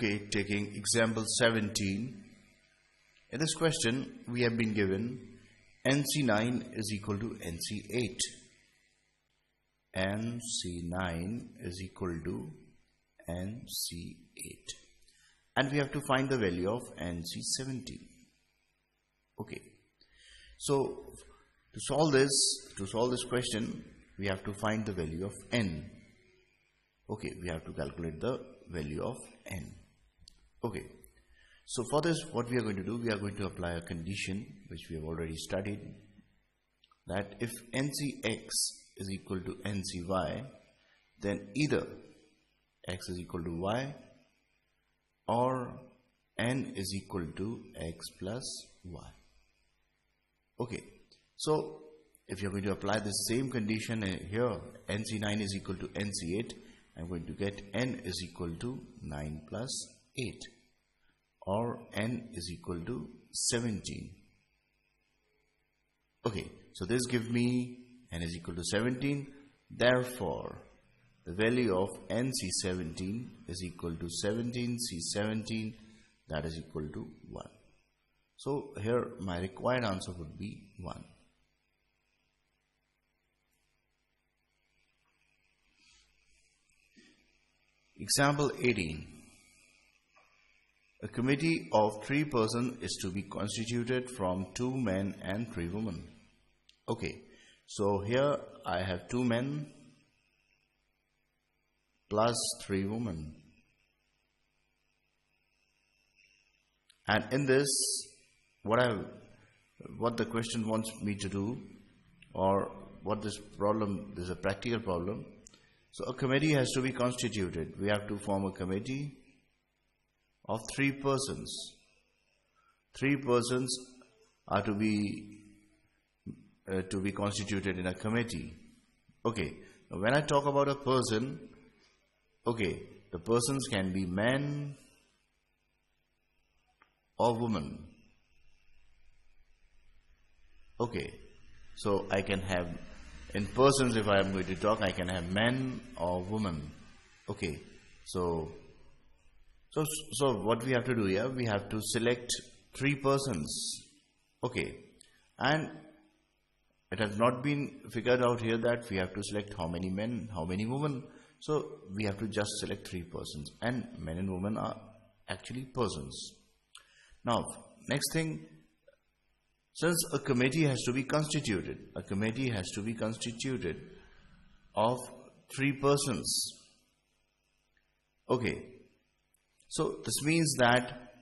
Okay, taking example 17. In this question, we have been given NC9 is equal to NC8. NC9 is equal to NC8. And we have to find the value of NC17. Okay. So, to solve this question, we have to find the value of N. Okay, we have to calculate the value of N. Okay. So for this, what we are going to do, we are going to apply a condition which we have already studied, that if NCX is equal to NCY, then either X is equal to Y or N is equal to X plus Y. Okay, so if you are going to apply the same condition here, NC9 is equal to NC8, I'm going to get N is equal to 9 plus 8. Or N is equal to 17. Okay, so this gives me N is equal to 17. Therefore, the value of NC17 is equal to 17C17, that is equal to 1. So here my required answer would be 1. Example 18. A committee of 3 persons is to be constituted from 2 men and 3 women. Okay, so here I have 2 men plus 3 women. And in this, what the question wants me to do, or what this is a practical problem. So a committee has to be constituted. We have to form a committee of 3 persons. 3 persons are to be constituted in a committee. Okay, now when I talk about a person, okay, the persons can be men or women. Okay, so I can have, in persons, if I am going to talk, I can have men or women. Okay, so what we have to do here, we have to select 3 persons. Okay, and it has not been figured out here that we have to select how many men, how many women. So we have to just select 3 persons, and men and women are actually persons. Now, next thing, since a committee has to be constituted, a committee has to be constituted of 3 persons. Okay. So this means that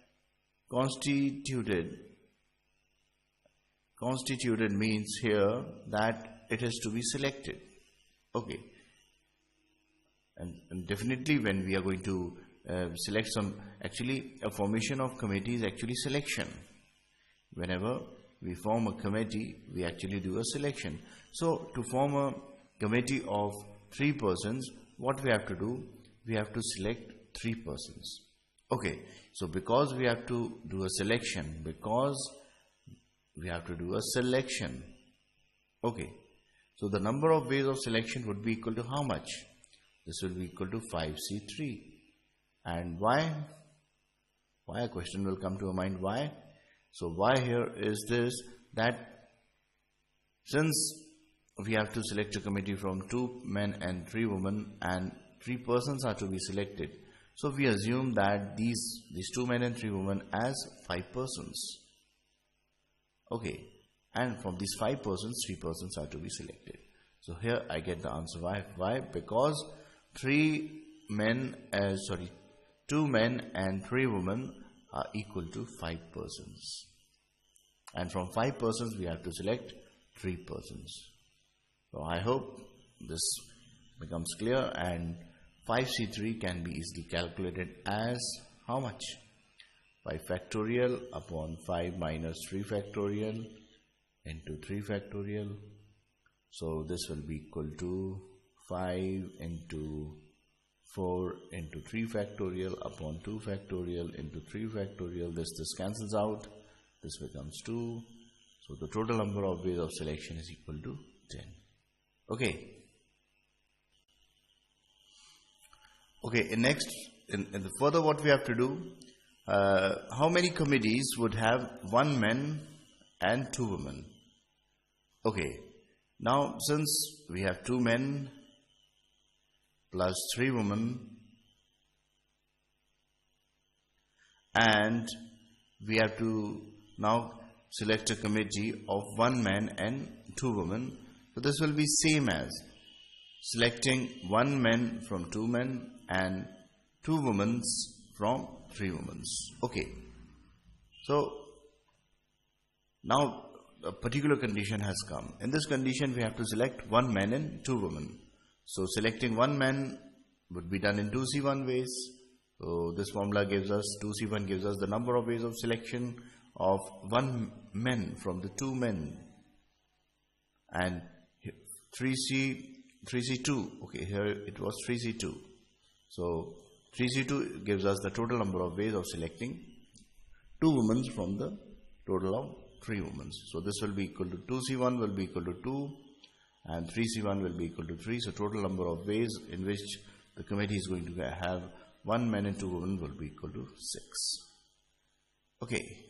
constituted means here that it has to be selected. Okay, and definitely when we are going to select some, actually a formation of committee is actually selection. Whenever we form a committee, we actually do a selection. So to form a committee of 3 persons, what we have to do, we have to select 3 persons. Okay, so because we have to do a selection, okay, so the number of ways of selection would be equal to how much? This will be equal to 5C3. And why? Why? A question will come to your mind. Why? So why here is this, that since we have to select a committee from 2 men and 3 women, and 3 persons are to be selected, so we assume that these 2 men and 3 women as 5 persons. Okay, and from these 5 persons, 3 persons are to be selected. So here I get the answer. Why? Because 2 men and 3 women are equal to 5 persons. And from 5 persons we have to select 3 persons. So I hope this becomes clear, and 5C3 can be easily calculated as how much? 5 factorial upon 5 minus 3 factorial into 3 factorial. So this will be equal to 5 into 4 into 3 factorial upon 2 factorial into 3 factorial. This cancels out. This becomes 2. So the total number of ways of selection is equal to 10. Okay. Okay, in next in the further what we have to do, how many committees would have 1 man and 2 women? Okay, now since we have 2 men plus 3 women, and we have to now select a committee of 1 man and 2 women. So this will be same as selecting 1 man from 2 men and 2 women from 3 women. Okay, so now a particular condition has come. In this condition we have to select 1 man and 2 women. So selecting 1 man would be done in 2C1 ways. So this formula gives us, 2C1 gives us the number of ways of selection of 1 man from the 2 men, and 3C2, okay, here it was 3C2. So 3C2 gives us the total number of ways of selecting 2 women from the total of 3 women. So this will be equal to 2C1 will be equal to 2 and 3C1 will be equal to 3. So total number of ways in which the committee is going to have 1 man and 2 women will be equal to 6. Okay.